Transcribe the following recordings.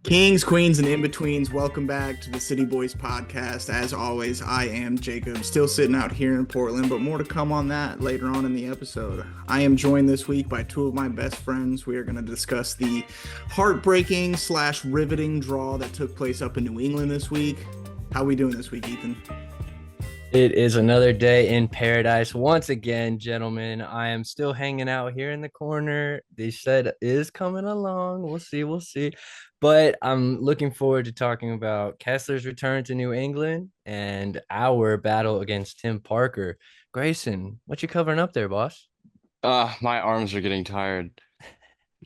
Kings, queens, and in-betweens, welcome back to the City Boys podcast. As always, I am Jacob, still sitting out here in Portland, but more to come on that later on in the episode. I am joined this week by two of my best friends. We are going to discuss the heartbreaking slash riveting draw that took place up in New England this week. How are we doing this week, Ethan? It is another day in paradise. Once again, gentlemen, I am still hanging out here in the corner. The shed is coming along. We'll see. But I'm looking forward to talking about Kessler's return to New England and our battle against Tim Parker. Grayson, what you covering up there, boss? My arms are getting tired.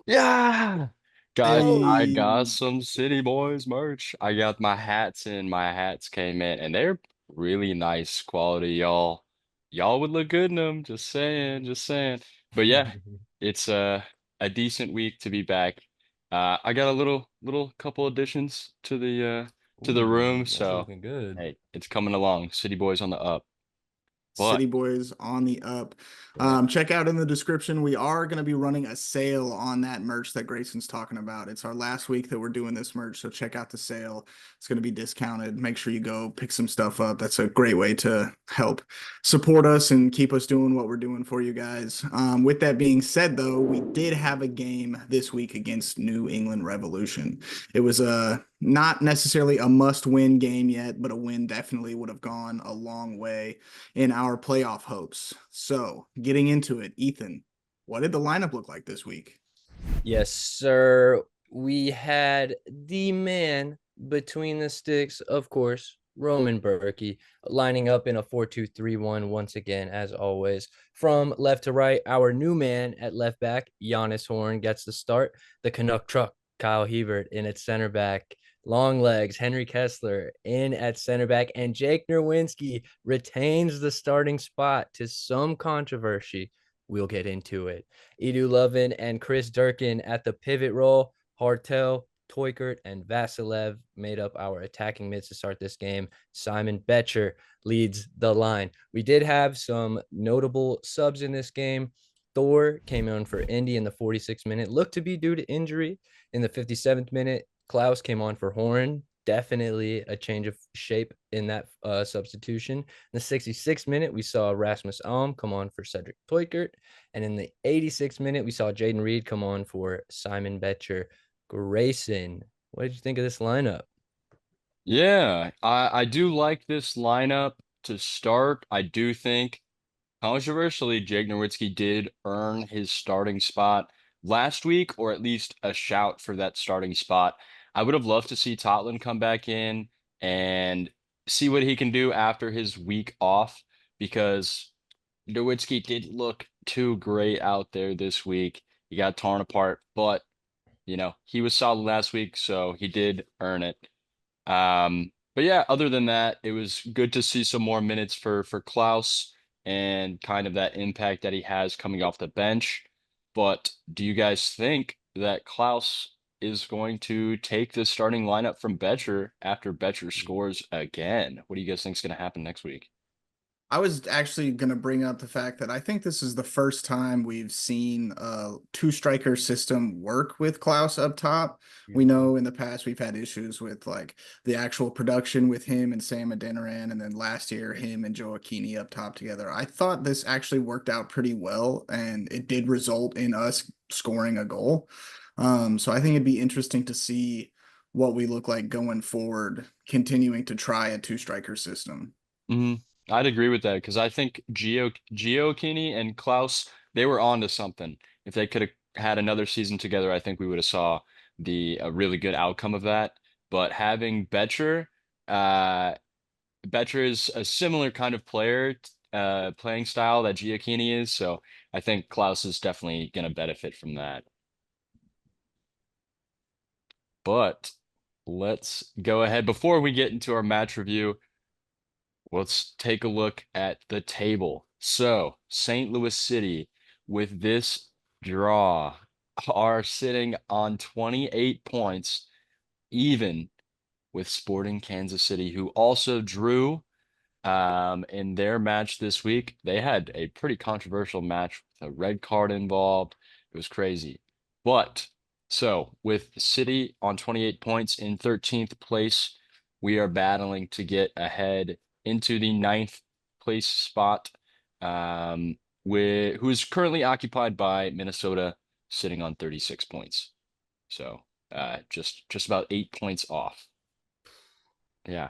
Yeah. Guys, I got Hey, some City Boys merch. I got my hats in. My hats came in and they're really nice quality, y'all. Y'all would look good in them. Just saying, just saying. But yeah, it's a decent week to be back. I got a little couple additions to the room, Ooh, that's so looking good. hey, it's coming along. City Boys on the up. City But Boys on the up. Yeah. Check out in the description. We are going to be running a sale on that merch that Grayson's talking about. It's our last week that we're doing this merch, so check out the sale. It's going to be discounted. Make sure you go pick some stuff up. That's a great way to help support us and keep us doing what we're doing for you guys. With that being said, though, we did have a game this week against New England Revolution. It was not necessarily a must-win game yet, but a win definitely would have gone a long way in our playoff hopes. So, getting into it, Ethan, what did the lineup look like this week? Yes, sir. We had the man between the sticks, of course, Roman Berkey, lining up in a 4-2-3-1 once again, as always. From left to right, our new man at left back, Giannis Horn, gets the start. The Canuck truck, Kyle Hebert, in at center back. Long legs, Henry Kessler in at center back, and Jake Nerwinski retains the starting spot to some controversy. We'll get into it. Edu Lovin and Chris Durkin at the pivot role. Hartel, Toykert, and Vasilev made up our attacking mids to start this game. Simon Betcher leads the line. We did have some notable subs in this game. Thor came on for Indy in the 46th minute, looked to be due to injury. In the 57th minute, Klaus came on for Horn. Definitely a change of shape in that substitution. In the 66th minute, we saw Rasmus Alm come on for Cedric Toykert. And in the 86th minute, we saw Jaden Reed come on for Simon Betcher. Grayson, what did you think of this lineup? yeah, I do like this lineup to start. I do think controversially, Jake Nowitzki did earn his starting spot last week, or at least a shout for that starting spot. I would have loved to see Totland come back in and see what he can do after his week off because Nowitzki did look too great out there this week. He got torn apart, but he was solid last week, so he did earn it. But yeah, other than that, it was good to see some more minutes for Klaus and kind of that impact that he has coming off the bench. But do you guys think that Klaus is going to take the starting lineup from Betcher after Betcher scores again? What do you guys think is going to happen next week? I was actually going to bring up the fact that I think this is the first time we've seen a two striker system work with Klaus up top. We know in the past we've had issues with like the actual production with him and Sam Adeniran, and then last year him and Joe Aquini up top together. I thought this actually worked out pretty well, and it did result in us scoring a goal. So I think it'd be interesting to see what we look like going forward, continuing to try a two striker system. hmm I'd agree with that because I think Gio Kini and Klaus, they were on to something. If they could have had another season together, I think we would have saw the a really good outcome of that. But having uh, Betcher is a similar kind of player, playing style that Giacchini is. So I think Klaus is definitely going to benefit from that. But let's go ahead before we get into our match review. Let's take a look at the table. So, St. Louis City, with this draw, are sitting on 28 points, even with Sporting Kansas City, who also drew in their match this week. They had a pretty controversial match with a red card involved. It was crazy. But So with City on 28 points in 13th place, we are battling to get ahead into the ninth place spot, who's currently occupied by Minnesota, sitting on 36 points. So just about 8 points off. Yeah,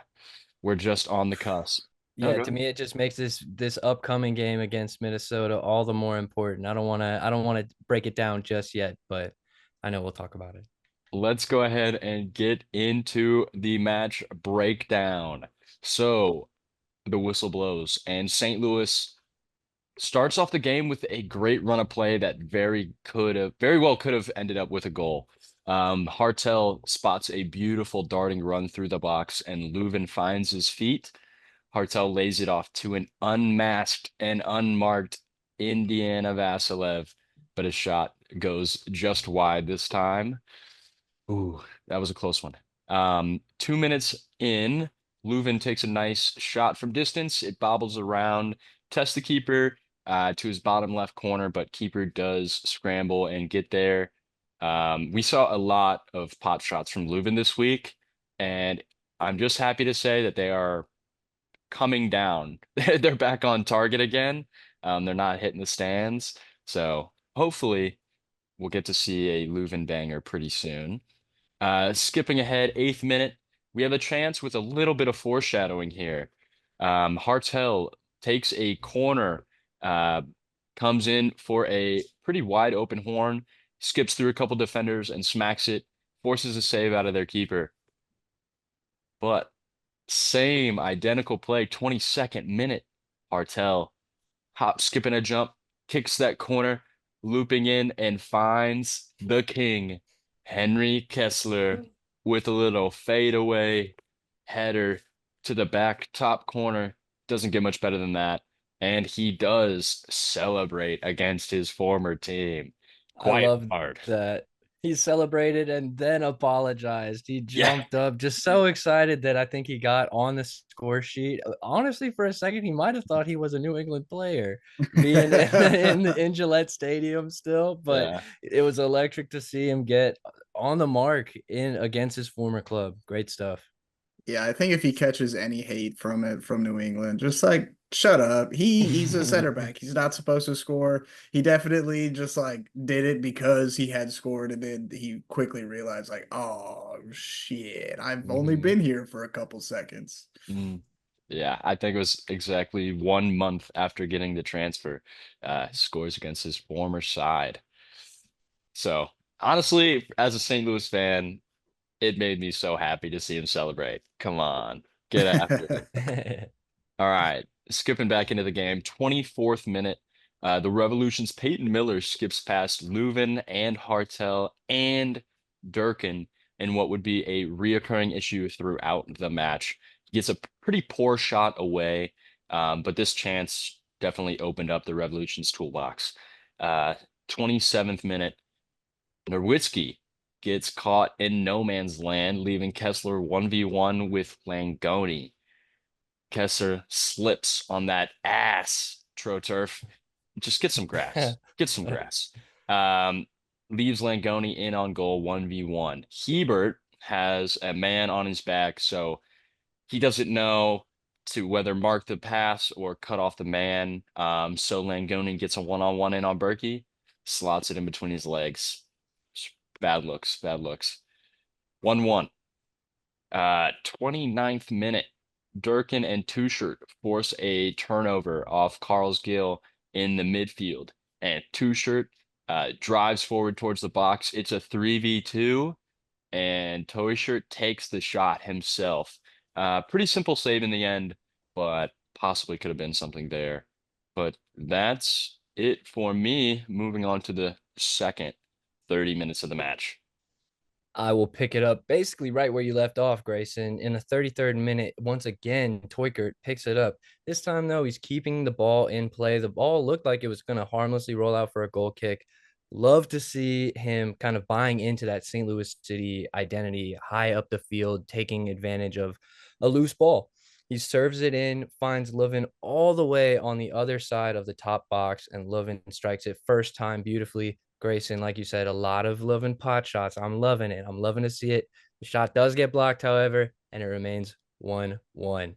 we're just on the cusp. No, Yeah, go to ahead. me, it just makes this upcoming game against Minnesota all the more important. I don't want to break it down just yet, but I know we'll talk about it. Let's go ahead and get into the match breakdown. So the whistle blows, and St. Louis starts off the game with a great run of play that very well could have ended up with a goal. Hartel spots a beautiful darting run through the box, and Leuven finds his feet. Hartel lays it off to an unmasked and unmarked Indiana Vasilev, but his shot goes just wide this time. Ooh, that was a close one. 2 minutes in, Leuven takes a nice shot from distance. It bobbles around, tests the keeper to his bottom left corner, but keeper does scramble and get there. We saw a lot of pot shots from Leuven this week, and I'm just happy to say that they are coming down. They're back on target again. They're not hitting the stands. So hopefully we'll get to see a Leuven banger pretty soon. Skipping ahead, 8th minute, we have a chance with a little bit of foreshadowing here. Hartel takes a corner, uh, comes in for a pretty wide open horn, skips through a couple defenders and smacks it, forces a save out of their keeper. But same identical play, 22nd minute, Hartel hop, skip, and a jump, kicks that corner, looping in and finds the king, Henry Kessler, with a little fadeaway header to the back top corner. Doesn't get much better than that. And he does celebrate against his former team I quite love hard. that he celebrated and then apologized. He Yeah. jumped up, just so excited that I think he got on the score sheet. Honestly, for a second, he might have thought he was a New England player being in Gillette Stadium still, but Yeah. it was electric to see him get on the mark in against his former club. Great stuff. Yeah, I think if he catches any hate from it from New England, just like shut up. He's a center back. He's not supposed to score. He definitely just like did it because he had scored, and then he quickly realized like, oh shit, I've only Mhm. been here for a couple seconds. Mm. Yeah, I think it was exactly 1 month after getting the transfer, scores against his former side. So honestly, as a St. Louis fan, it made me so happy to see him celebrate. Come on, get after it. All right, skipping back into the game, 24th minute. The Revolution's Peyton Miller skips past Leuven and Hartel and Durkin in what would be a reoccurring issue throughout the match. He gets a pretty poor shot away, but this chance definitely opened up the Revolution's toolbox. 27th minute, Nowitzki gets caught in no man's land, leaving Kessler 1v1 with Langoni. Kessler slips on that ass, TroTurf. Just get some grass. Get some grass. Um, Leaves Langoni in on goal 1v1. Hebert has a man on his back, so he doesn't know to whether mark the pass or cut off the man. So Langoni gets a one-on-one in on Berkey, slots it in between his legs. Bad looks, bad looks. 1-1. 29th minute, Durkin and Tuchert force a turnover off Carl's Gill in the midfield, and Tuchert drives forward towards the box. It's a 3v2, and Tuchert takes the shot himself. Pretty simple save in the end, but possibly could have been something there. But that's it for me. Moving on to the second 30 minutes of the match. I will pick it up basically right where you left off, Grayson. In the 33rd minute, once again, Toykert picks it up. This time, though, he's keeping the ball in play. The ball looked like it was going to harmlessly roll out for a goal kick. Love to see him kind of buying into that St. Louis City identity, high up the field, taking advantage of a loose ball. He serves it in, finds Leuven all the way on the other side of the top box, and Leuven strikes it first time beautifully. Grayson, like you said, a lot of loving pot shots. I'm loving it. I'm loving to see it. The shot does get blocked, however, and it remains 1-1. In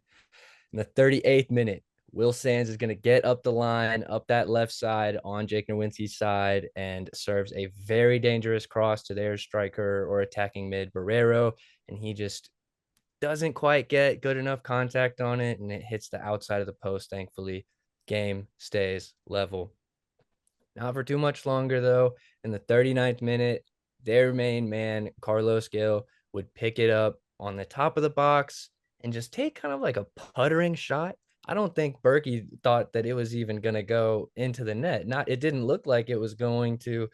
the 38th minute, Will Sands is going to get up the line, up that left side on Jake Nowinski's side, and serves a very dangerous cross to their striker or attacking mid, Barrero. And he just doesn't quite get good enough contact on it, and it hits the outside of the post, thankfully. Game stays level. Not for too much longer, though. In the 39th minute, their main man, Carlos Gil, would pick it up on the top of the box and just take kind of like a puttering shot. I don't think Berkey thought that it was even going to go into the net. It didn't look like it was going to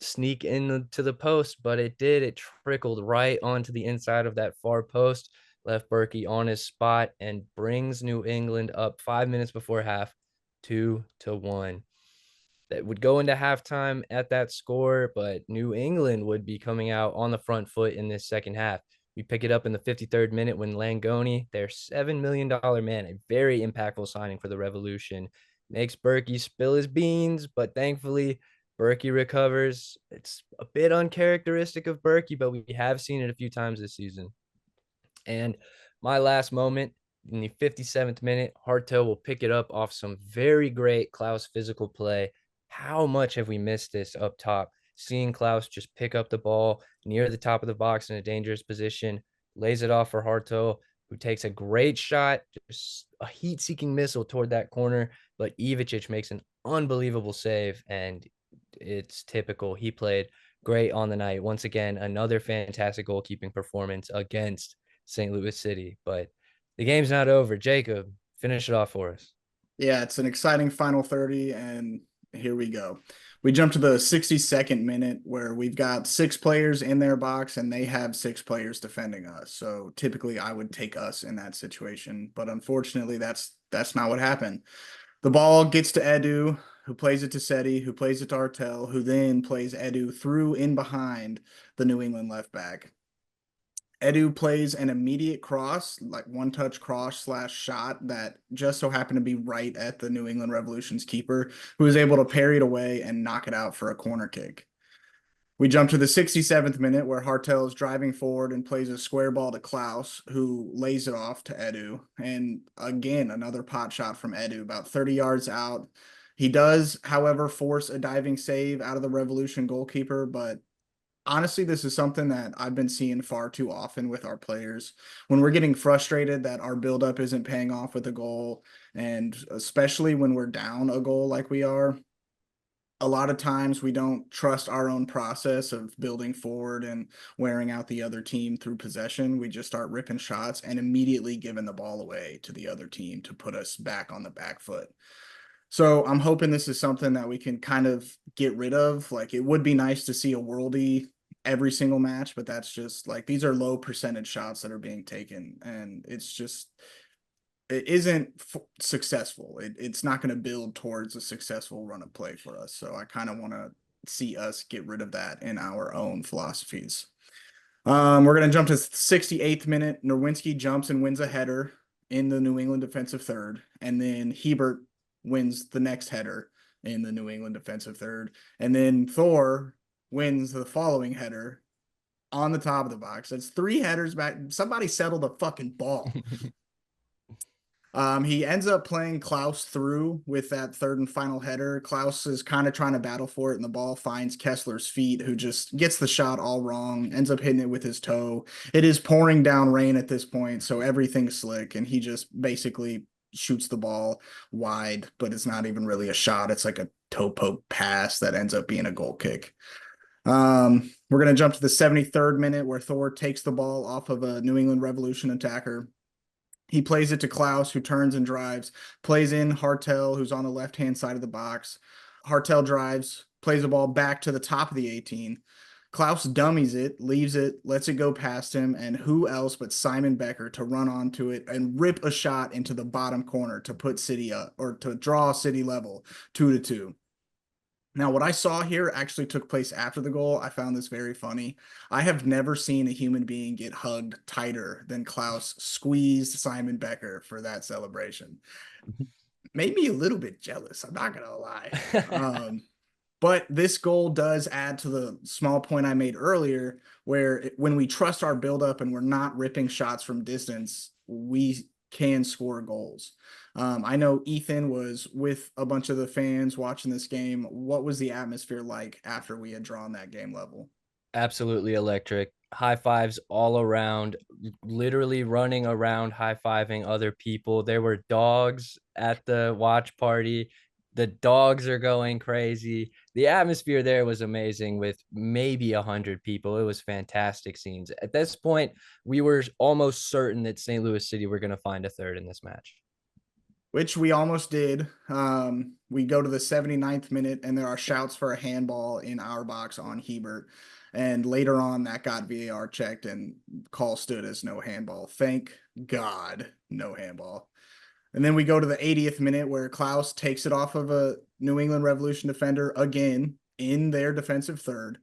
sneak into the post, but it did. It trickled right onto the inside of that far post, left Berkey on his spot, and brings New England up 5 minutes before half, 2-1. That would go into halftime at that score, but New England would be coming out on the front foot in this second half. We pick it up in the 53rd minute when Langoni, their $7 million man, a very impactful signing for the Revolution, makes Berkey spill his beans, but thankfully Berkey recovers. It's a bit uncharacteristic of Berkey, but we have seen it a few times this season. And my last moment in the 57th minute, Hartel will pick it up off some very great Klaus physical play. How much have we missed this up top? Seeing Klaus just pick up the ball near the top of the box in a dangerous position, lays it off for Hartel, who takes a great shot, just a heat-seeking missile toward that corner, but Ivicic makes an unbelievable save, and it's typical. He played great on the night. Once again, another fantastic goalkeeping performance against St. Louis City, but the game's not over. Jacob, finish it off for us. Yeah, it's an exciting final 30, and here we go. We jump to the 62nd minute where we've got 6 players in their box and they have 6 players defending us. So typically I would take us in that situation, but unfortunately that's not what happened. The ball gets to Edu, who plays it to Seti, who plays it to Artel, who then plays Edu through in behind the New England left back. Edu plays an immediate cross, like one-touch cross / shot that just so happened to be right at the New England Revolution's keeper, who is able to parry it away and knock it out for a corner kick. We jump to the 67th minute where Hartel is driving forward and plays a square ball to Klaus, who lays it off to Edu. And again, another pot shot from Edu, about 30 yards out. He does, however, force a diving save out of the Revolution goalkeeper, but honestly, this is something that I've been seeing far too often with our players. When we're getting frustrated that our buildup isn't paying off with a goal, and especially when we're down a goal like we are, a lot of times we don't trust our own process of building forward and wearing out the other team through possession. We just start ripping shots and immediately giving the ball away to the other team to put us back on the back foot. So I'm hoping this is something that we can kind of get rid of. Like, it would be nice to see a worldie every single match, but that's just like, these are low percentage shots that are being taken, and it isn't successful. It's not going to build towards a successful run of play for us. So I kind of want to see us get rid of that in our own philosophies. We're going to jump to 68th minute. Nowinski jumps and wins a header in the New England defensive third, and then Hebert wins the next header in the New England defensive third. And then Thor wins the following header on the top of the box. That's 3 headers back. Somebody settle the fucking ball. He ends up playing Klaus through with that third and final header. Klaus is kind of trying to battle for it, and the ball finds Kessler's feet, who just gets the shot all wrong, ends up hitting it with his toe. It is pouring down rain at this point, so everything's slick, and he just basically shoots the ball wide, but it's not even really a shot. It's like a toe poke pass that ends up being a goal kick. We're going to jump to the 73rd minute where Thor takes the ball off of a New England Revolution attacker. He plays it to Klaus, who turns and drives, plays in Hartel, who's on the left-hand side of the box. Hartel drives, plays the ball back to the top of the 18. Klaus dummies it, leaves it, lets it go past him, and who else but Simon Becker to run onto it and rip a shot into the bottom corner to put City up, or to draw City level 2-2. Now, what I saw here actually took place after the goal. I found this very funny. I have never seen a human being get hugged tighter than Klaus squeezed Simon Becker for that celebration. Made me a little bit jealous, I'm not going to lie. But this goal does add to the small point I made earlier, where when we trust our buildup and we're not ripping shots from distance, we can score goals. I know Ethan was with a bunch of the fans watching this game. What was the atmosphere like after we had drawn that game level? Absolutely electric. High fives all around, literally running around, high fiving other people. There were dogs at the watch party. The dogs are going crazy. The atmosphere there was amazing with maybe 100 people. It was fantastic scenes. At this point, we were almost certain that St. Louis City were going to find a third in this match. Which we almost did. We go to the 79th minute, and there are shouts for a handball in our box on Hebert. And later on, that got VAR checked, and call stood as no handball. Thank God, no handball. And then we go to the 80th minute, where Klaus takes it off of a New England Revolution defender again in their defensive third.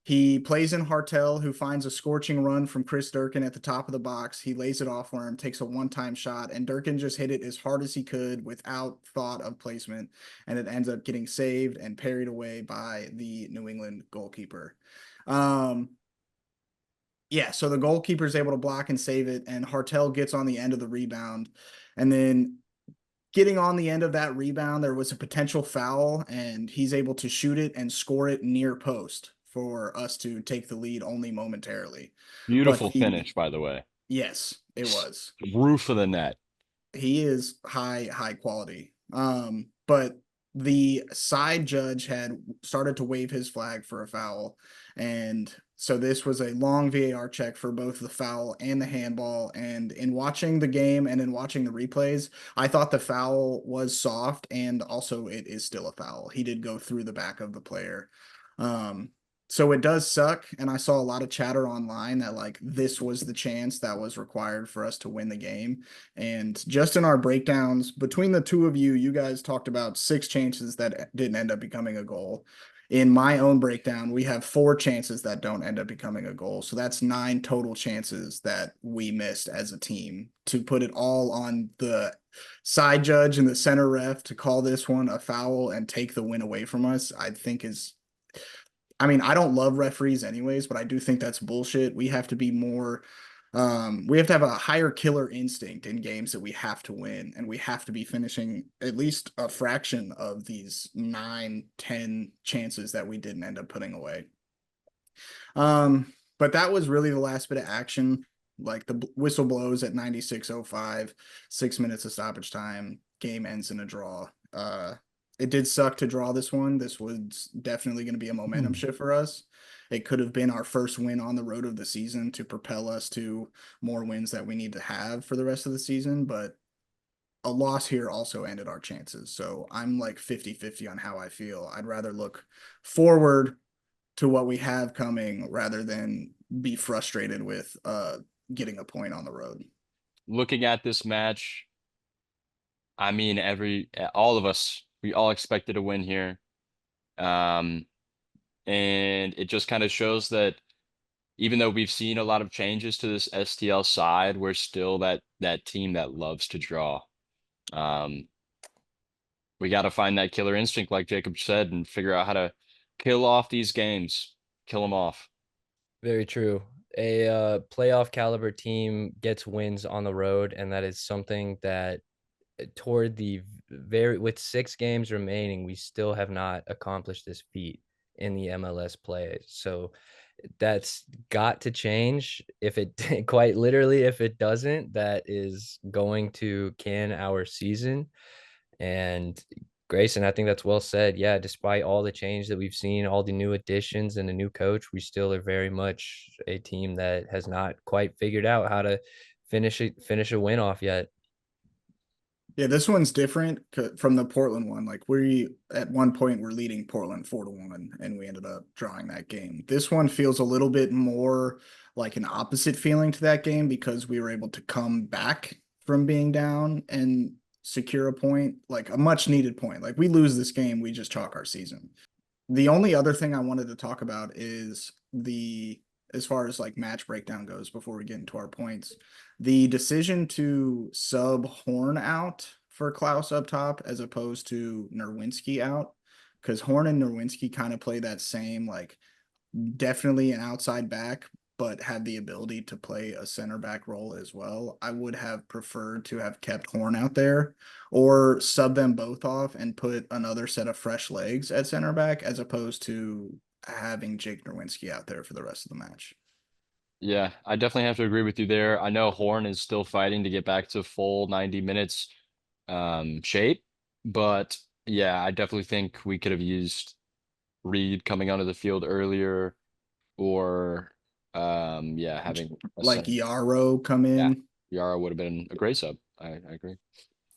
He plays in Hartel, who finds a scorching run from Chris Durkin at the top of the box. He lays it off for him, takes a one-time shot, and Durkin just hit it as hard as he could without thought of placement, and it ends up getting saved and parried away by the New England goalkeeper. Yeah, so the goalkeeper is able to block and save it, and Hartel gets on the end of the rebound. And then getting on the end of that rebound, there was a potential foul, and he's able to shoot it and score it near post for us to take the lead only momentarily. But Beautiful finish, by the way. yes, it was. Roof of the net. He is high quality. But the side judge had started to wave his flag for a foul, and so this was a long VAR check for both the foul and the handball. And in watching the game and in watching the replays, I thought the foul was soft, and also it is still a foul. He did go through the back of the player. So it does suck, and I saw a lot of chatter online that like this was the chance that was required for us to win the game. And just in our breakdowns between the two of you, you guys talked about 6 chances that didn't end up becoming a goal. In my own breakdown, we have 4 chances that don't end up becoming a goal. So that's 9 total chances that we missed as a team. To put it all on the side judge and the center ref to call this one a foul and take the win away from us, I think is, I mean, I don't love referees anyways, but I do think that's bullshit. We have to be more, we have to have a higher killer instinct in games that we have to win, and we have to be finishing at least a fraction of these 9-10 chances that we didn't end up putting away. But that was really the last bit of action. Like the whistle blows at 96:05, 6 minutes of stoppage time, game ends in a draw. It did suck to draw this one. This was definitely going to be a momentum shift for us. It could have been our first win on the road of the season to propel us to more wins that we need to have for the rest of the season. But a loss here also ended our chances. So I'm like 50-50 on how I feel. I'd rather look forward to what we have coming rather than be frustrated with getting a point on the road. Looking at this match, I mean, all of us, we all expected a win here. And it just kind of shows that even though we've seen a lot of changes to this STL side, we're still that team that loves to draw. We got to find that killer instinct, like Jacob said, and figure out how to kill off these games, kill them off. Very true. A playoff caliber team gets wins on the road, and that is something that toward the with 6 games remaining, we still have not accomplished this feat in the MLS play. So that's got to change. If it quite literally, if it doesn't, that is going to can our season. And Grayson, I think that's well said. Yeah, despite all the change that we've seen, all the new additions and the new coach, we still are very much a team that has not quite figured out how to finish a win off yet. Yeah, this one's different from the Portland one. Like we at one point we're leading Portland 4-1, and we ended up drawing that game. This one feels a little bit more like an opposite feeling to that game because we were able to come back from being down and secure a point, like a much needed point. Like we lose this game, we just chalk our season. The only other thing I wanted to talk about is as far as like match breakdown goes before we get into our points, the decision to sub Horn out for Klaus up top as opposed to Nerwinski out because Horn and Nerwinski kind of play that same, like, definitely an outside back, but had the ability to play a center back role as well. I would have preferred to have kept Horn out there or sub them both off and put another set of fresh legs at center back as opposed to having Jake Nerwinski out there for the rest of the match. Yeah, I definitely have to agree with you there. I know Horn is still fighting to get back to full 90 minutes shape, but yeah, I definitely think we could have used Reed coming onto the field earlier or yeah, having a Like center. Yarrow come Yeah, in. Yara would have been a great sub. I agree.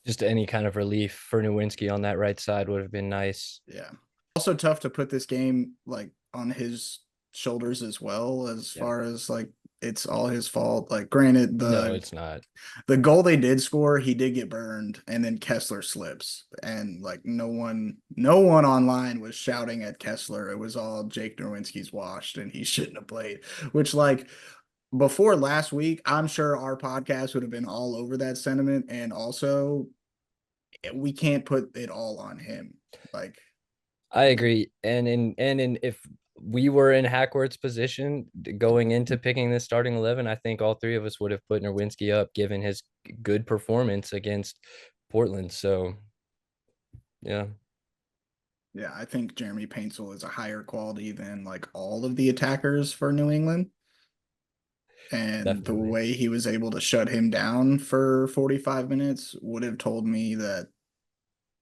Just any kind of relief for Nowinski on that right side would have been nice. Yeah. Also tough to put this game like on his shoulders as well, as Yeah. far as like it's all his fault. Like granted, No, it's not. the goal they did score, he did get burned, and then Kessler slips. And like no one online was shouting at Kessler. It was all Jake Nerwinski's washed and he shouldn't have played. Which like before last week, I'm sure our podcast would have been all over that sentiment. And also we can't put it all on him. Like I agree. And if we were in Hackworth's position going into picking this starting 11, I think all three of us would have put Nerwinski up given his good performance against Portland. So, yeah. Yeah, I think Jeremy Paintsel is a higher quality than like all of the attackers for New England. And the Definitely. way he was able to shut him down for 45 minutes would have told me that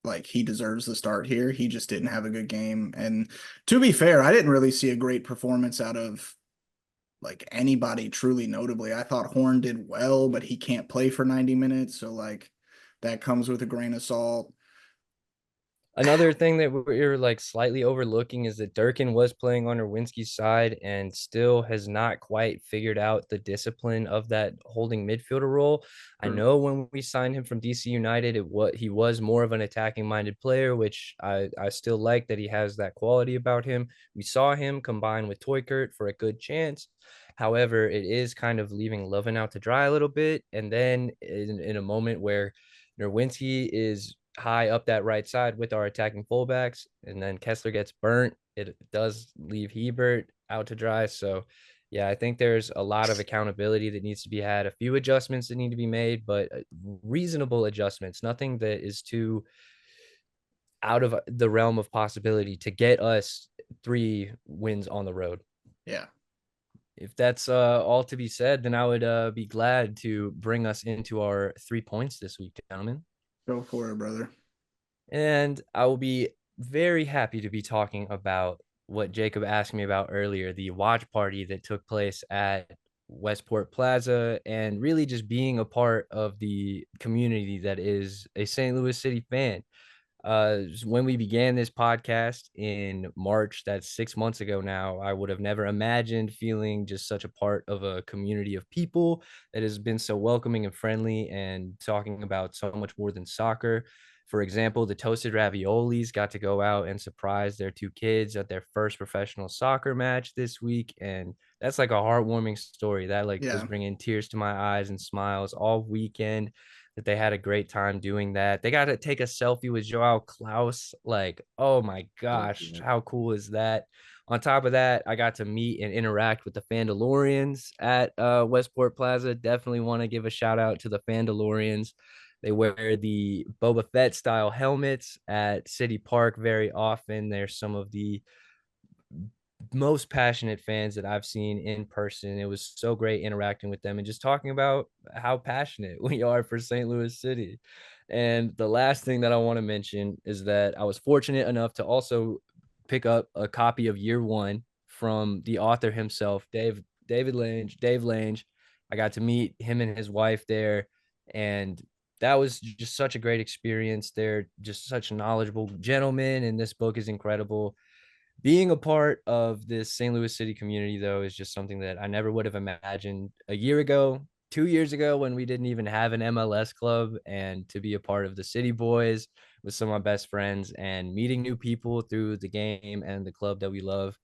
like he deserves the start here. He just didn't have a good game. And to be fair, I didn't really see a great performance out of like anybody truly notably. I thought Horn did well, but he can't play for 90 minutes. So like that comes with a grain of salt. Another thing that we're like slightly overlooking is that Durkin was playing on Nerwinski's side and still has not quite figured out the discipline of that holding midfielder role. I know when we signed him from DC United, he was more of an attacking minded player, which I still like that he has that quality about him. We saw him combine with Toykert for a good chance. However, it is kind of leaving Lovin out to dry a little bit. And then in a moment where Nerwinski is high up that right side with our attacking fullbacks, and then Kessler gets burnt, it does leave Hebert out to dry. So, yeah, I think there's a lot of accountability that needs to be had, a few adjustments that need to be made, but reasonable adjustments, nothing that is too out of the realm of possibility to get us 3 wins on the road. Yeah. If that's all to be said, then I would be glad to bring us into our 3 points this week, gentlemen. Go for it, brother. And I will be very happy to be talking about what Jacob asked me about earlier, the watch party that took place at Westport Plaza, and really just being a part of the community that is a St. Louis City fan. When we began this podcast in March, that's 6 months ago now, I would have never imagined feeling just such a part of a community of people that has been so welcoming and friendly and talking about so much more than soccer. For example, the Toasted Raviolis got to go out and surprise their 2 kids at their first professional soccer match this week. And that's like a heartwarming story that like was Yeah. bringing tears to my eyes and smiles all weekend, that they had a great time doing that. They got to take a selfie with Joao Klaus. Like, oh my gosh, how cool is that? On top of that, I got to meet and interact with the Fandalorians at Westport Plaza. Definitely want to give a shout out to the Fandalorians. They wear the Boba Fett style helmets at City Park very often. They're some of the most passionate fans that I've seen in person. It was so great interacting with them and just talking about how passionate we are for St. Louis City. And the last thing that I want to mention is that I was fortunate enough to also pick up a copy of Year One from the author himself, Dave Lange. I got to meet him and his wife there, and that was just such a great experience. They're just such knowledgeable gentlemen, and this book is incredible. Being a part of this St. Louis City community, though, is just something that I never would have imagined a year ago, 2 years ago, when we didn't even have an MLS club. And to be a part of the City Boys with some of my best friends and meeting new people through the game and the club that we love,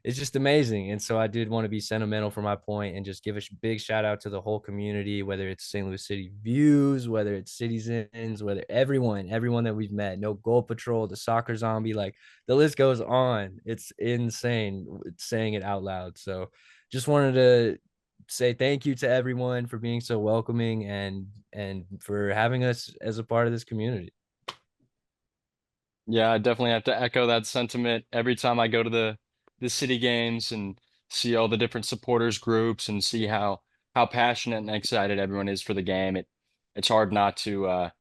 it's just amazing. And so I did want to be sentimental for my point and just give a big shout out to the whole community, whether it's St. Louis City Views, whether it's Citizens, whether everyone that we've met, no Goal Patrol, the Soccer Zombie, like the list goes on. It's insane saying it out loud. So just wanted to say thank you to everyone for being so welcoming and for having us as a part of this community. Yeah, I definitely have to echo that sentiment every time I go to the city games and see all the different supporters groups and see how passionate and excited everyone is for the game. It's hard not to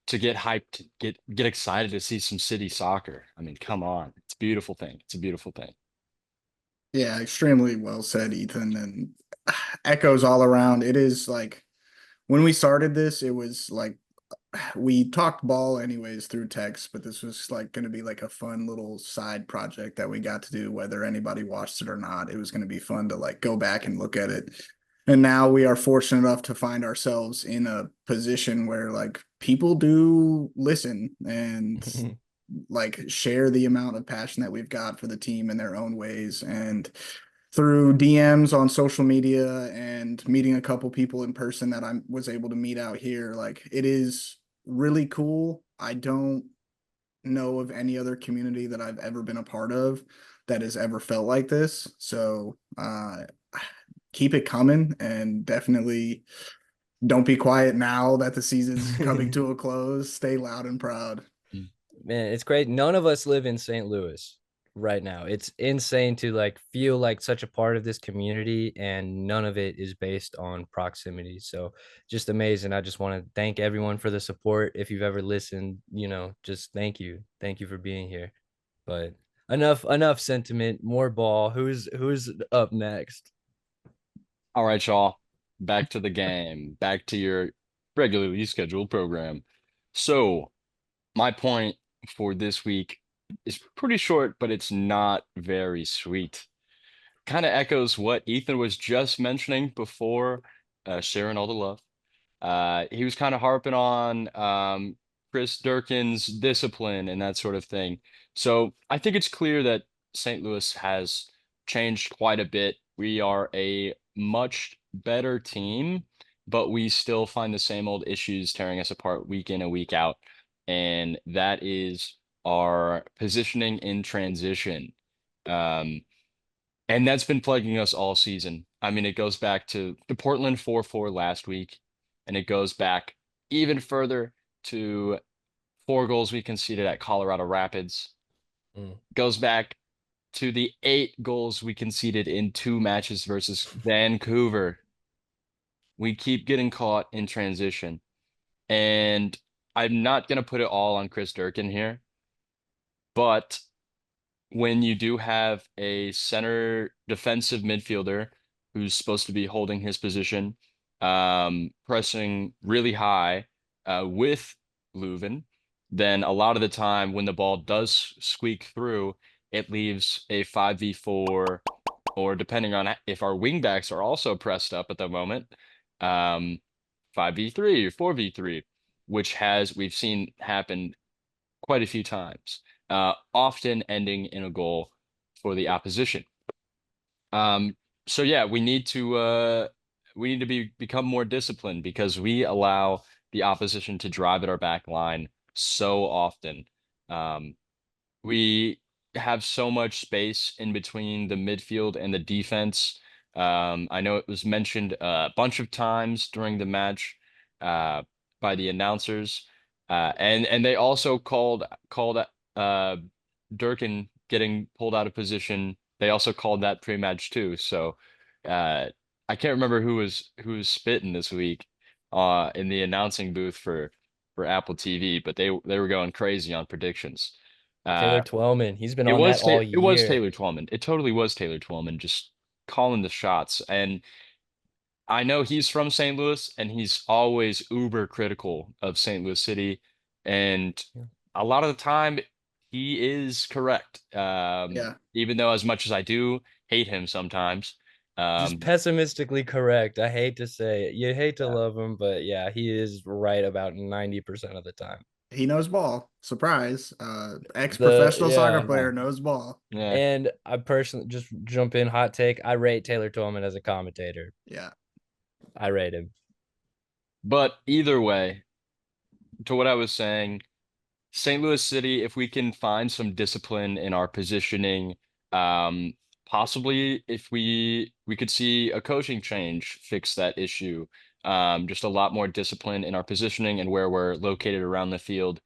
get hyped, get excited to see some city soccer. I mean, come on. It's a beautiful thing. It's a beautiful thing. Yeah, extremely well said, Ethan, and echoes all around. It is like when we started this, it was like we talked ball anyways through text, but this was like going to be like a fun little side project that we got to do, whether anybody watched it or not. It was going to be fun to like go back and look at it. And now we are fortunate enough to find ourselves in a position where like people do listen and like share the amount of passion that we've got for the team in their own ways. And through DMs on social media and meeting a couple people in person that I was able to meet out here, like it is really cool. I don't know of any other community that I've ever been a part of that has ever felt like this. So keep it coming and definitely don't be quiet now that the season's coming to a close. Stay loud and proud. Man, it's great. None of us live in St. Louis right now. It's insane to like feel like such a part of this community, and none of it is based on proximity. So just amazing. I just want to thank everyone for the support. If you've ever listened, just thank you. Thank you for being here. But enough sentiment, more ball. Who's up next? All right, y'all. Back to the game. Back to your regularly scheduled program. So, my point for this week is pretty short, but it's not very sweet. Kind of echoes what Ethan was just mentioning before, sharing all the love. He was kind of harping on Chris Durkin's discipline and that sort of thing. So I think it's clear that St. Louis has changed quite a bit. We are a much better team, but we still find the same old issues tearing us apart week in and week out. And that is our positioning in transition. Um, and that's been plaguing us all season. I mean, it goes back to the Portland 4-4 last week, and it goes back even further to 4 goals we conceded at Colorado Rapids. Mm. Goes back to the 8 goals we conceded in 2 matches versus Vancouver. We keep getting caught in transition. And I'm not going to put it all on Chris Durkin here, but when you do have a center defensive midfielder who's supposed to be holding his position, pressing really high with Leuven, then a lot of the time when the ball does squeak through, it leaves a 5v4, or depending on if our wingbacks are also pressed up at the moment, 5v3 or 4v3, which we've seen happen quite a few times, often ending in a goal for the opposition. So yeah, we need to become more disciplined because we allow the opposition to drive at our back line so often. We have so much space in between the midfield and the defense. I know it was mentioned a bunch of times during the match uh, by the announcers, and they also called Durkin getting pulled out of position. They also called that pre-match too. So I can't remember who was spitting this week in the announcing booth for Apple TV, but they were going crazy on predictions. Uh, Taylor Twellman. He's been it on was that all it was year. Taylor Twellman. It totally was Taylor Twellman just calling the shots. And I know he's from St. Louis and he's always uber critical of St. Louis City. And Yeah. a lot of the time he is correct. Yeah. Even though as much as I do hate him sometimes. Just Um, pessimistically correct. I hate to say it. You hate to yeah. love him, but yeah, he is right about 90% of the time. He knows ball. Surprise. Ex-professional soccer player knows ball. Yeah. And I personally just jump in, hot take. I rate Taylor Twellman as a commentator. Yeah. I rate him. But either way, to what I was saying, St. Louis City, if we can find some discipline in our positioning, um, possibly if we could see a coaching change fix that issue. Just a lot more discipline in our positioning and where we're located around the field,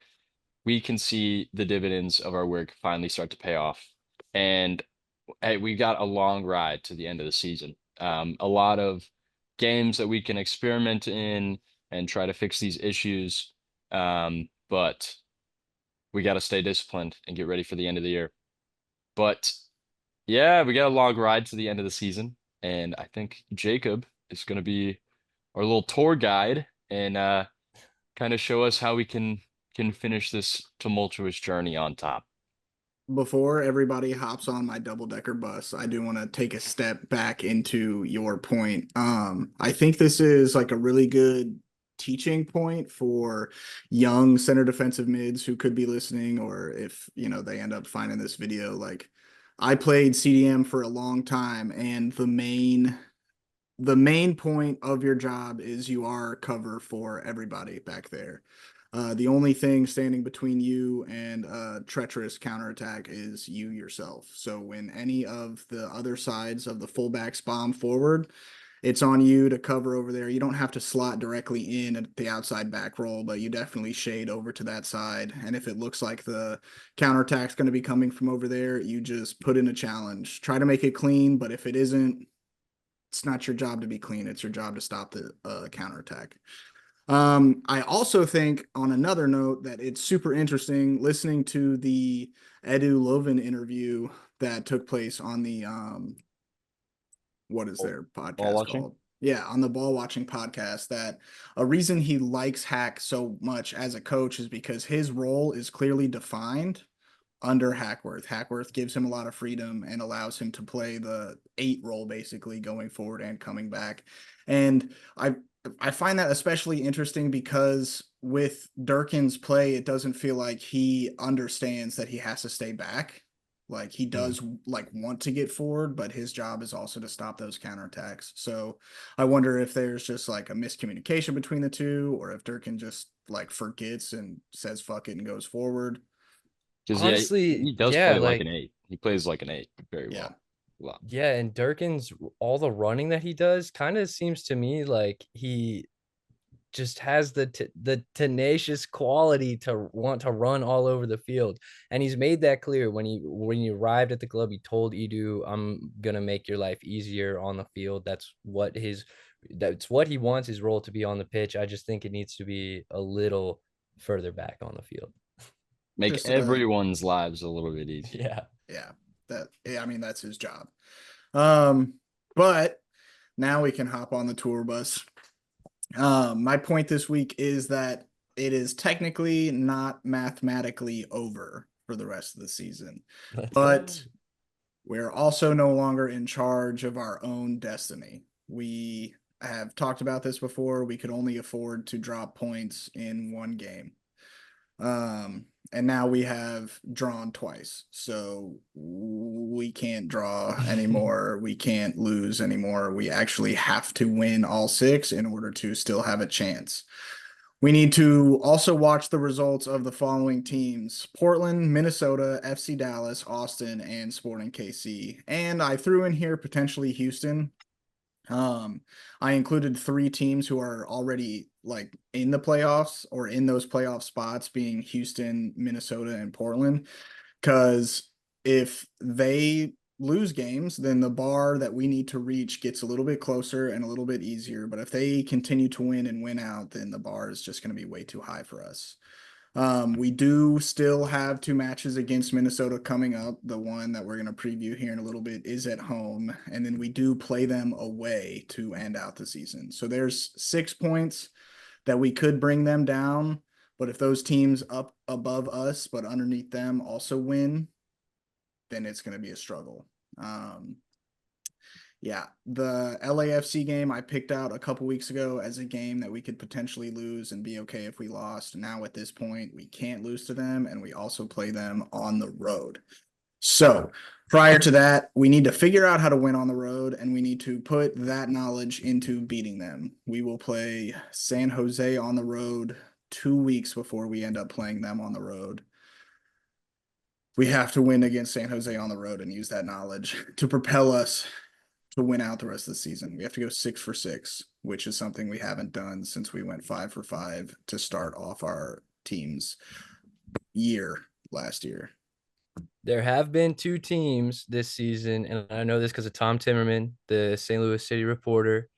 we can see the dividends of our work finally start to pay off. And hey, we got a long ride to the end of the season. A lot of games that we can experiment in and try to fix these issues. But we got to stay disciplined and get ready for the end of the year. But yeah, we got a long ride to the end of the season. And I think Jacob is going to be our little tour guide and kind of show us how we can finish this tumultuous journey on top. Before everybody hops on my double-decker bus, I do want to take a step back into your point. I think this is like a really good teaching point for young center defensive mids who could be listening, or if, they end up finding this video. Like, I played CDM for a long time, and the main point of your job is you are cover for everybody back there. The only thing standing between you and a treacherous counterattack is you yourself. So when any of the other sides of the fullbacks bomb forward, it's on you to cover over there. You don't have to slot directly in at the outside back roll, but you definitely shade over to that side. And if it looks like the counterattack's going to be coming from over there, you just put in a challenge. Try to make it clean, but if it isn't, it's not your job to be clean. It's your job to stop the counterattack. I also think, on another note, that it's super interesting listening to the Edu Lovin interview that took place on the what is their Ball podcast watching? called? Yeah, on the ball watching podcast, that a reason he likes Hack so much as a coach is because his role is clearly defined under Hackworth. Hackworth gives him a lot of freedom and allows him to play the 8 role, basically going forward and coming back. And I find that especially interesting because with Durkin's play, it doesn't feel like he understands that he has to stay back. Like, he does like want to get forward, but his job is also to stop those counterattacks. So I wonder if there's just like a miscommunication between the two, or if Durkin just like forgets and says fuck it and goes forward. Because yeah, Honestly, he does yeah, play like an like, 8. He plays like an 8 very Yeah. well. A lot. yeah, and Durkin's all the running that he does kind of seems to me like he just has the tenacious quality to want to run all over the field. And he's made that clear when he arrived at the club. He told Edu, I'm gonna make your life easier on the field. That's what he wants his role to be on the pitch. I just think it needs to be a little further back on the field. Make Just everyone's lives a little bit easier. Yeah. I mean, that's his job. But now we can hop on the tour bus. My point this week is that it is technically not mathematically over for the rest of the season, but we're also no longer in charge of our own destiny. We have talked about this before. We could only afford to drop points in one game. And now we have drawn twice, so we can't draw anymore. We can't lose anymore. We actually have to win all 6 in order to still have a chance. We need to also watch the results of the following teams: Portland, Minnesota, FC Dallas, Austin, and Sporting KC. And I threw in here potentially Houston. I included 3 teams who are already like in the playoffs or in those playoff spots, being Houston, Minnesota, and Portland. Because if they lose games, then the bar that we need to reach gets a little bit closer and a little bit easier. But if they continue to win and win out, then the bar is just going to be way too high for us. We do still have 2 matches against Minnesota coming up. The one that we're going to preview here in a little bit is at home, and then we do play them away to end out the season. So there's 6 points that we could bring them down, but if those teams up above us but underneath them also win, then it's going to be a struggle. Yeah, the LAFC game I picked out a couple weeks ago as a game that we could potentially lose and be okay if we lost. Now at this point, we can't lose to them, and we also play them on the road. So prior to that, we need to figure out how to win on the road, and we need to put that knowledge into beating them. We will play San Jose on the road 2 weeks before we end up playing them on the road. We have to win against San Jose on the road and use that knowledge to propel us to win out the rest of the season. We have to go 6 for 6, which is something we haven't done since we went 5 for 5 to start off our team's year last year. There have been 2 teams this season, and I know this because of Tom Timmerman, the St. Louis City reporter.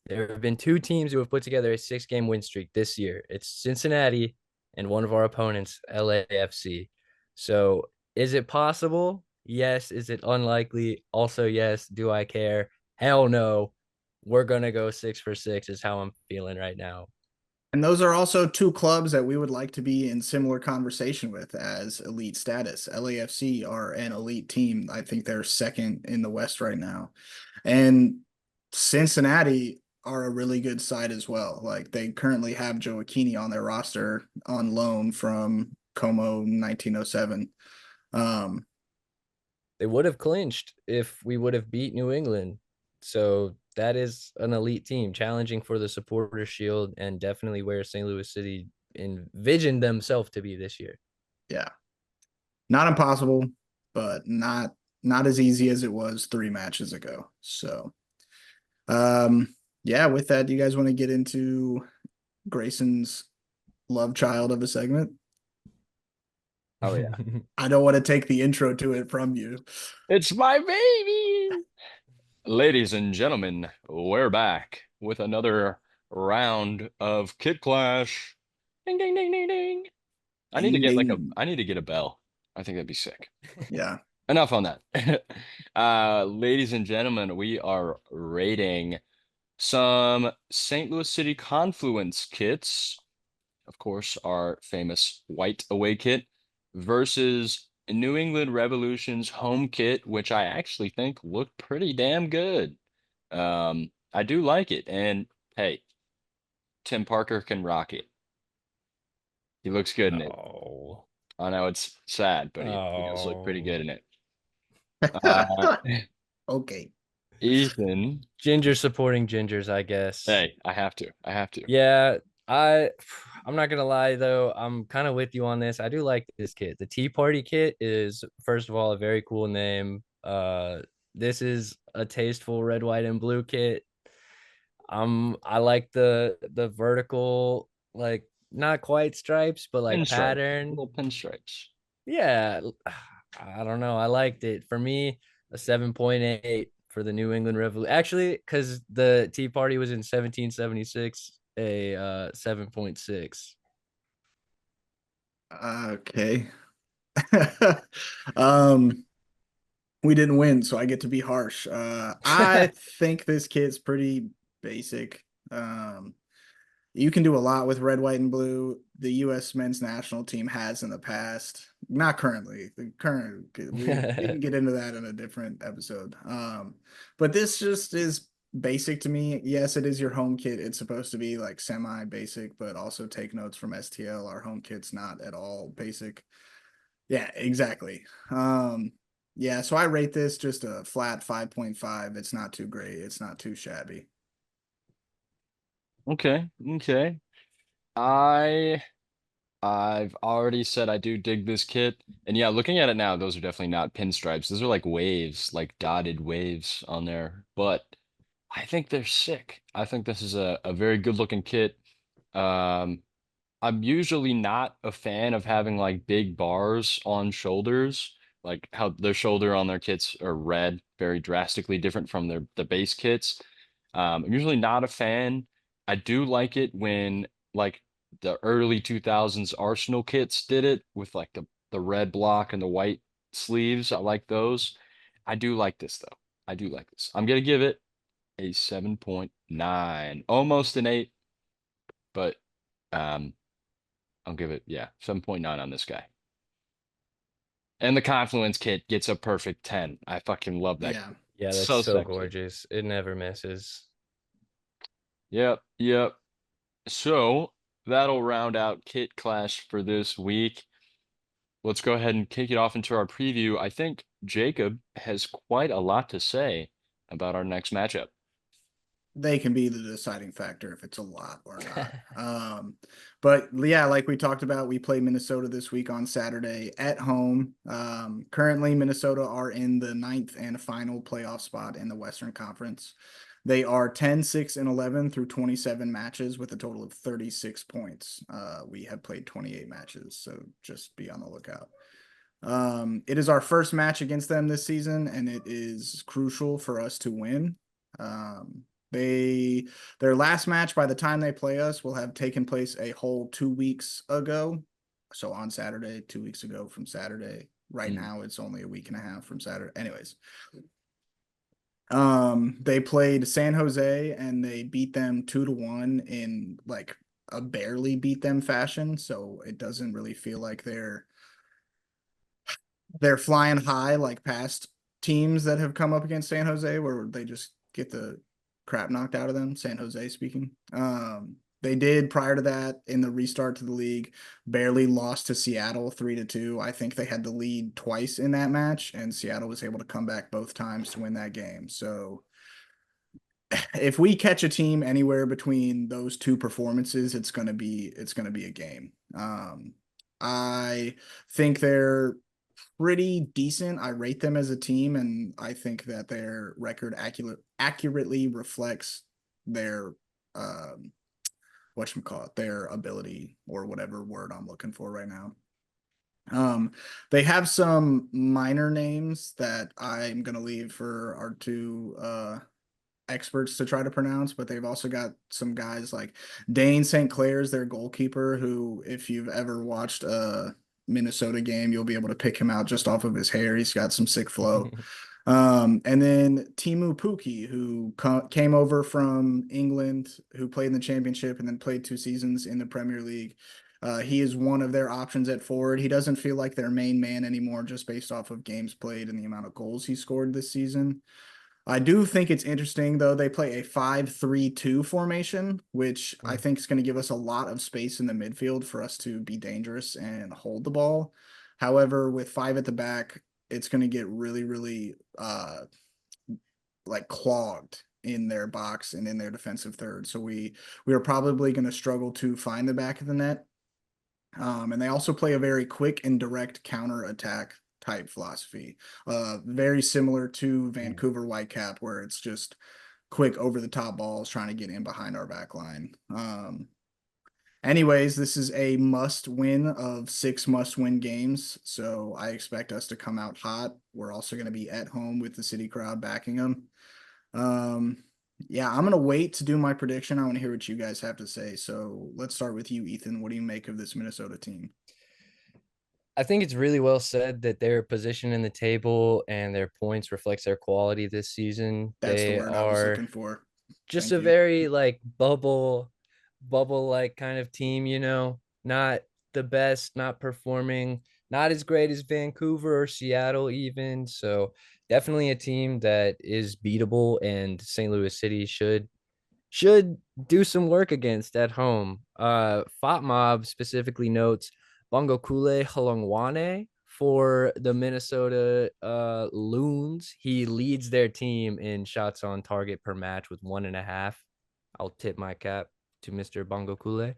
There have been 2 teams who have put together a 6-game win streak this year. It's Cincinnati and one of our opponents, LAFC. So is it possible? Yes. Is it unlikely? Also, yes. Do I care? Hell no. We're going to go 6 for 6 is how I'm feeling right now. And those are also 2 clubs that we would like to be in similar conversation with as elite status. LAFC are an elite team. I think they're second in the West right now. And Cincinnati are a really good side as well. Like they currently have Joe Aquini on their roster on loan from Como 1907. They would have clinched if we would have beat New England. So that is an elite team challenging for the supporter shield and definitely where St. Louis City envisioned themselves to be this year. Yeah. Not impossible, but not as easy as it was 3 matches ago. So yeah, with that, do you guys want to get into Grayson's love child of a segment? Oh yeah. I don't want to take the intro to it from you. It's my baby. Ladies and gentlemen, we're back with another round of Kid Clash. Ding ding ding ding ding. I need to Ding, get ding. I need to get a bell. I think that'd be sick. Yeah. Enough on that. Ladies and gentlemen, we are rating some St. Louis City Confluence kits, of course, our famous white away kit, versus New England Revolution's home kit, which I actually think looked pretty damn good. I do like it. And hey, Tim Parker can rock it. He looks good in it. Oh. I know it's sad, but he does look pretty good in it. Okay. Ethan. Ginger supporting gingers, I guess. Hey, I have to. I have to. Yeah, I'm not gonna lie though, I'm kind of with you on this. I do like this kit. The Tea Party kit is first of all a very cool name. This is a tasteful red, white, and blue kit. I like the vertical, like not quite stripes, but like Pinstripes. pattern. Little pinstripes. Yeah, I don't know. I liked it. For me, a 7.8 for the New England Revolution. Actually, because the Tea Party was in 1776, a 7.6. Okay. um we didn't win, so I get to be harsh. I think this kit's pretty basic. You can do a lot with red, white, and blue. The U.S. men's national team has in the past. Not currently. The current we can get into that in a different episode. But this just is basic to me. Yes, it is your home kit. It's supposed to be like semi-basic, but also take notes from STL. Our home kit's not at all basic. Yeah, exactly. Yeah, so I rate this just a flat 5.5. It's not too great. It's not too shabby. Okay. Okay. I've already said I do dig this kit. And yeah, looking at it now, those are definitely not pinstripes. Those are like waves, like dotted waves on there. But I think they're sick. I think this is a very good looking kit. Um, I'm usually not a fan of having like big bars on shoulders, like how their shoulder on their kits are red, very drastically different from the base kits. I'm usually not a fan. I do like it when like the early 2000s Arsenal kits did it with like the red block and the white sleeves. I like those. I do like this though. I do like this. I'm gonna give it a 7.9, almost an 8, but um I'll give it, yeah, 7.9 on this guy. And the Confluence kit gets a perfect 10. I fucking love that. Yeah. Yeah, that's So so sexy. gorgeous. It never misses. Yep, yep. So that'll round out Kit Clash for this week. Let's go ahead and kick it off into our preview. I think Jacob has quite a lot to say about our next matchup. They can be the deciding factor if it's a lot or not. But yeah, like we talked about, we play Minnesota this week on Saturday at home. Currently, Minnesota are in the 9th and final playoff spot in the Western Conference. They are 10, 6, and 11 through 27 matches with a total of 36 points. We have played 28 matches, so just be on the lookout. It is our first match against them this season, and it is crucial for us to win. Their last match by the time they play us will have taken place a whole 2 weeks ago. So on Saturday, 2 weeks ago from Saturday. Right now it's only a week and a half from Saturday. Anyways. They played San Jose and they beat them 2-1 in like a barely beat them fashion. So it doesn't really feel like they're flying high like past teams that have come up against San Jose where they just get the crap knocked out of them. San Jose speaking. They did prior to that in the restart to the league, barely lost to Seattle 3-2. I think they had the lead twice in that match, and Seattle was able to come back both times to win that game. So if we catch a team anywhere between those two performances, it's gonna be a game. I think they're pretty decent. I rate them as a team, and I think that their record accurately reflects their whatchamacallit, their ability or whatever word I'm looking for right now. They have some minor names that I'm gonna leave for our two experts to try to pronounce, but they've also got some guys like Dane St. Clair's their goalkeeper, who, if you've ever watched a Minnesota game, you'll be able to pick him out just off of his hair. He's got some sick flow. And then Timu Puki, who came over from England, who played in the championship and then played 2 seasons in the Premier League. He is one of their options at forward. He doesn't feel like their main man anymore, just based off of games played and the amount of goals he scored this season. I do think it's interesting, though. They play a 5-3-2 formation, which I think is going to give us a lot of space in the midfield for us to be dangerous and hold the ball. However, with 5 at the back, it's going to get really, really like clogged in their box and in their defensive third. So we are probably going to struggle to find the back of the net. And they also play a very quick and direct counter attack type philosophy, very similar to Vancouver Whitecap, where it's just quick over the top balls trying to get in behind our back line. Anyways, this is a must win of 6 must win games, so I expect us to come out hot. We're also going to be at home with the city crowd backing them. Yeah, I'm gonna wait to do my prediction. I want to hear what you guys have to say. So let's start with you, Ethan. What do you make of this Minnesota team? I think it's really well said that their position in the table and their points reflects their quality this season. That's the They word I was are looking for. just Thank a you. very like bubble like kind of team, not the best, not performing, not as great as Vancouver or Seattle even. So definitely a team that is beatable, and St. Louis City should do some work against at home. Fat Mob specifically notes Bongo Kule Halongwane for the Minnesota Loons. He leads their team in shots on target per match with 1.5. I'll tip my cap to Mr. Bongo Kule.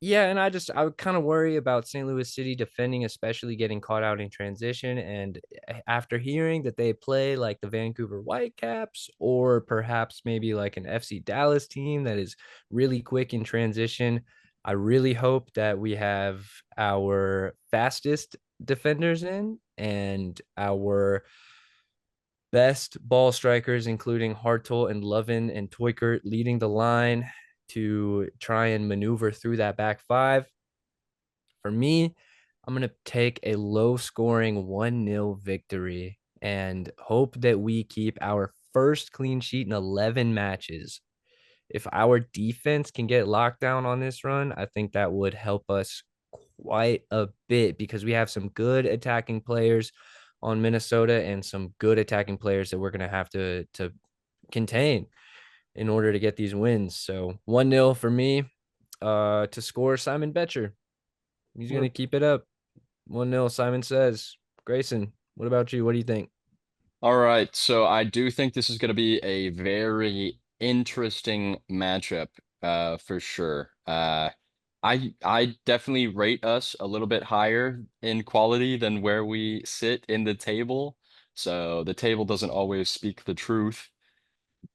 Yeah, and I would kind of worry about St. Louis City defending, especially getting caught out in transition. And after hearing that they play like the Vancouver Whitecaps, or perhaps maybe like an FC Dallas team that is really quick in transition, I really hope that we have our fastest defenders in and our best ball strikers, including Hartl and Lovin and Toykert, leading the line to try and maneuver through that back five. For me, I'm going to take a low scoring 1-0 victory and hope that we keep our first clean sheet in 11 matches. If our defense can get locked down on this run, I think that would help us quite a bit because we have some good attacking players. on Minnesota and some good attacking players that we're going to have to contain in order to get these wins. So 1-0 for me to score Simon Betcher. He's going to keep it up. 1-0, Simon says. Grayson, what about you? What do you think? All right, so I do think this is going to be a very interesting matchup, for sure. I definitely rate us a little bit higher in quality than where we sit in the table. So the table doesn't always speak the truth.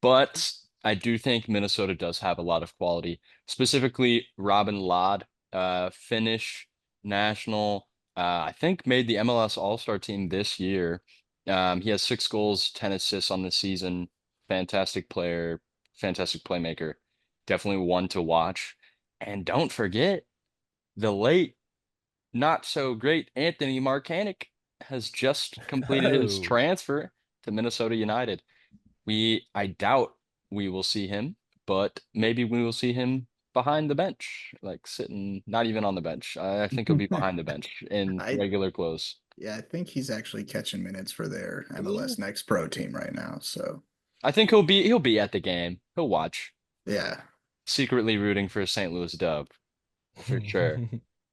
But I do think Minnesota does have a lot of quality, specifically Robin Lod, Finnish national, I think made the MLS All-Star team this year. He has 6 goals, 10 assists on the season. Fantastic player, fantastic playmaker. Definitely one to watch. And don't forget the late, not so great Anthony Marcanic has just completed his Oh, transfer to Minnesota United. I doubt we will see him, but maybe we will see him behind the bench, like sitting, not even on the bench. I think he'll be behind the bench in I regular clothes. Yeah, I think he's actually catching minutes for their Yeah. MLS Next Pro team right now. So I think he'll be at the game. He'll watch, yeah. secretly rooting for a St. Louis dub for sure.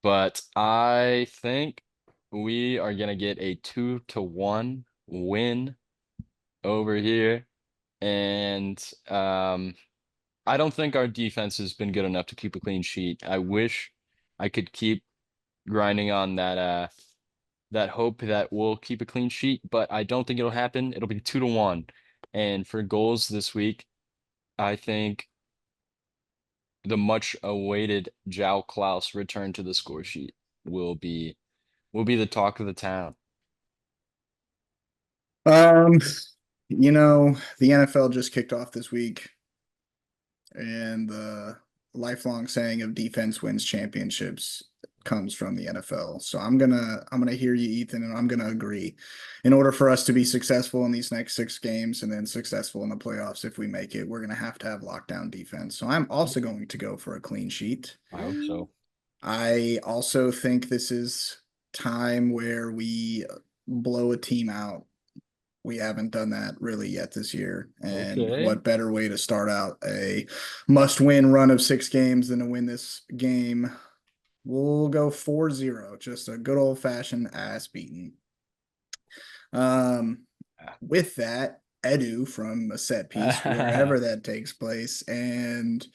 But I think we are gonna get a 2-1 win over here. And I don't think our defense has been good enough to keep a clean sheet. I wish I could keep grinding on that hope that we'll keep a clean sheet, but I don't think it'll happen. It'll be 2-1. And for goals this week, I think the much awaited João Klaus return to the score sheet will be the talk of the town. Um, the NFL just kicked off this week, and the lifelong saying of defense wins championships comes from the NFL. So I'm gonna hear you, Ethan, and I'm gonna agree. In order for us to be successful in these next 6 games and then successful in the playoffs, if we make it, we're gonna have to have lockdown defense. So I'm also going to go for a clean sheet. I hope so. I also think this is time where we blow a team out. We haven't done that really yet this year. And Okay. what better way to start out a must-win run of 6 games than to win this game? We'll go 4-0, just a good old-fashioned ass beating. With that, Edu from a set piece, wherever that takes place, and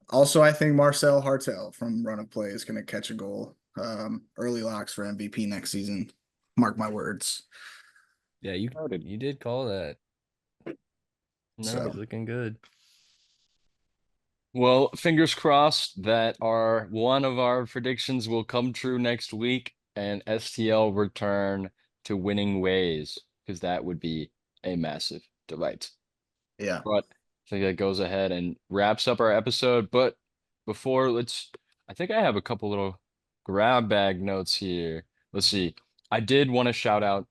also, I think Marcel Hartel from Run of Play is going to catch a goal. Early locks for MVP next season. Mark my words. yeah, you Noted. you did call that. So, He's looking good. Well, fingers crossed that one of our predictions will come true next week and STL return to winning ways, because that would be a massive delight. yeah. But I think that goes ahead and wraps up our episode. But before, I think I have a couple little grab bag notes here. Let's see. I did want to shout out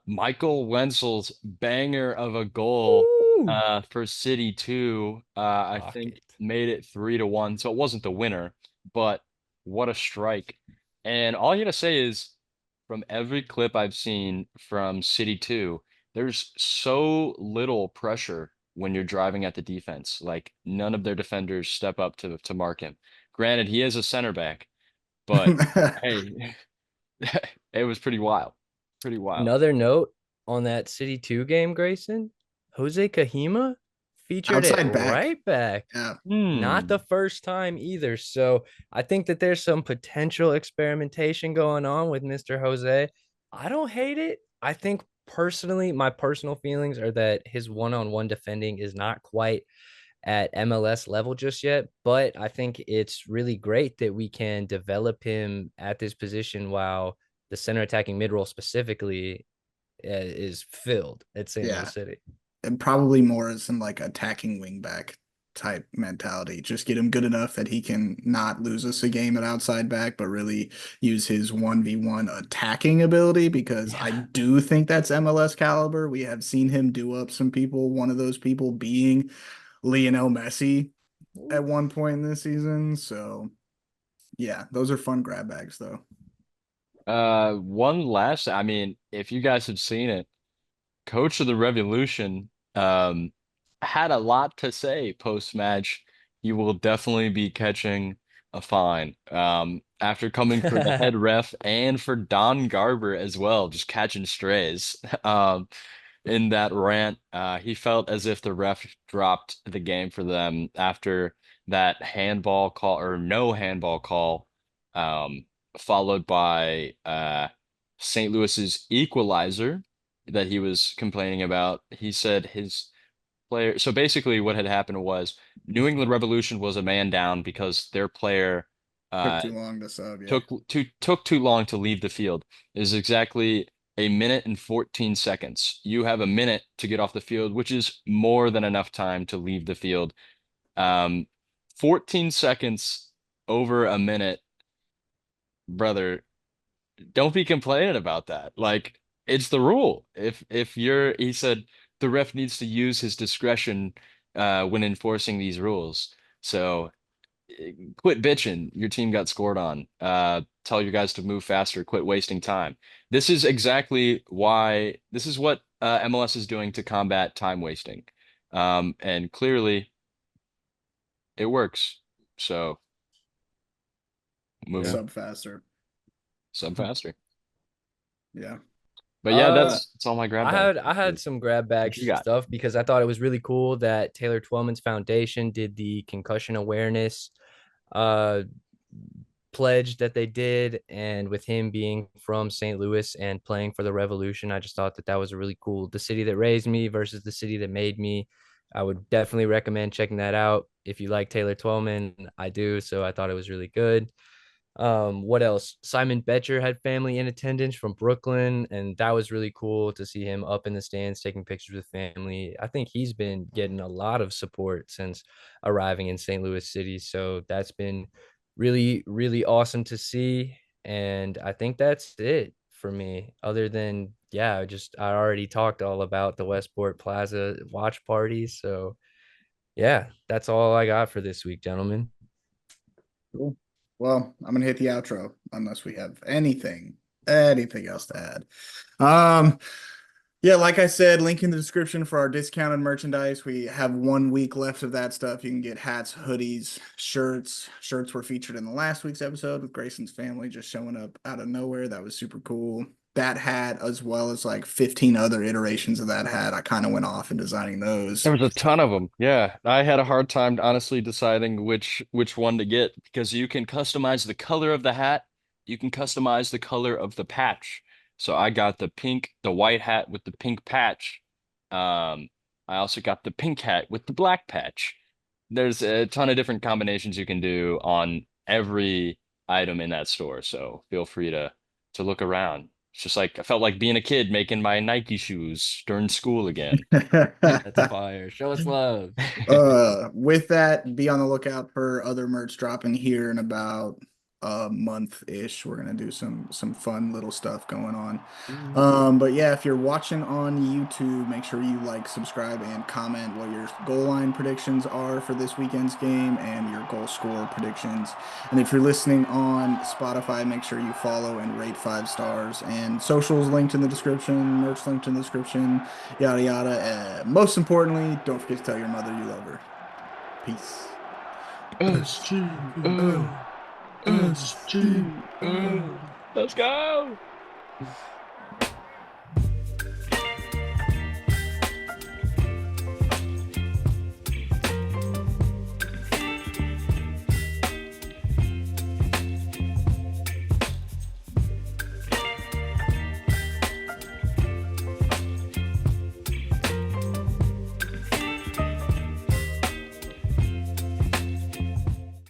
Michael Wenzel's banger of a goal Woo! for City 2. I think Rocket. made it 3-1. So it wasn't the winner, but what a strike. And all you gotta say is from every clip I've seen from City 2, there's so little pressure when you're driving at the defense. Like none of their defenders step up to mark him. Granted, he is a center back, but hey, it was pretty wild. Pretty wild. Another note on that City 2 game, Grayson, Jose Kahima featured at Outside back. right back. Yeah. Not the Hmm. first time either. So I think that there's some potential experimentation going on with Mr. Jose. I don't hate it. I think personally, my personal feelings are that his one-on-one defending is not quite at MLS level just yet, but I think it's really great that we can develop him at this position while the center attacking mid role specifically is filled at St. Yeah. Louis City. And probably more as in like attacking wingback type mentality. Just get him good enough that he can not lose us a game at outside back, but really use his 1v1 attacking ability, because I Yeah. do think that's MLS caliber. We have seen him do up some people, one of those people being Lionel Messi at one point in this season. So yeah, those are fun grab bags though. One last, I mean, if you guys have seen it, Coach of the Revolution had a lot to say post-match. He will definitely be catching a fine. After coming for the head ref and for Don Garber as well, just catching strays. In that rant, he felt as if the ref dropped the game for them after that handball call or no handball call, um, followed by St. Louis's equalizer that he was complaining about. He said his player. So basically, what had happened was New England Revolution was a man down because their player Took uh, too long to sub, yeah. took too long to leave the field. It is exactly a minute and 14 seconds. You have a minute to get off the field, which is more than enough time to leave the field. Um, 14 seconds over a minute, brother, don't be complaining about that. Like it's the rule. If you're, he said the ref needs to use his discretion when enforcing these rules. So quit bitching. Your team got scored on. Tell your guys to move faster, quit wasting time. This is exactly why this is what MLS is doing to combat time wasting. And clearly it works. So moving Sub faster. some faster. Yeah. But yeah, Uh, that's all my grab I bag. had I had some grab bag What you got? stuff because I thought it was really cool that Taylor Twellman's foundation did the concussion awareness uh pledge that they did, and with him being from St. Louis and playing for the Revolution, I just thought that that was a really cool. The city that raised me versus the city that made me. I would definitely recommend checking that out if you like Taylor Twellman. I do, so I thought it was really good. What else? Simon Betcher had family in attendance from Brooklyn, and that was really cool to see him up in the stands taking pictures with family. I think he's been getting a lot of support since arriving in St. Louis City, so that's been really, really awesome to see. And I think that's it for me. Other than, yeah, just I already talked all about the Westport Plaza watch parties, so yeah, that's all I got for this week, gentlemen. Cool. Well, I'm gonna hit the outro unless we have anything else to add. Yeah, like I said, link in the description for our discounted merchandise. We have 1 week left of that stuff. You can get hats, hoodies, shirts. Shirts were featured in the last week's episode with Grayson's family just showing up out of nowhere. That was super cool. That hat, as well as like 15 other iterations of that hat, I kind of went off in designing those. There was a ton of them. Yeah, I had a hard time honestly deciding which one to get because you can customize the color of the hat, you can customize the color of the patch. So I got the white hat with the pink patch. I also got the pink hat with the black patch. There's a ton of different combinations you can do on every item in that store, so feel free to look around. It's just like I felt like being a kid making my Nike shoes during school again. That's fire. Show us love. With that, be on the lookout for other merch dropping here in about a month-ish. We're gonna do some fun little stuff going on. But yeah, if you're watching on YouTube, make sure you like, subscribe, and comment what your goal line predictions are for this weekend's game and your goal score predictions. And if you're listening on Spotify, make sure you follow and rate 5 stars. And socials linked in the description, merch linked in the description, yada yada. Most importantly, don't forget to tell your mother you love her. Peace. SGO, SGO. Let's go.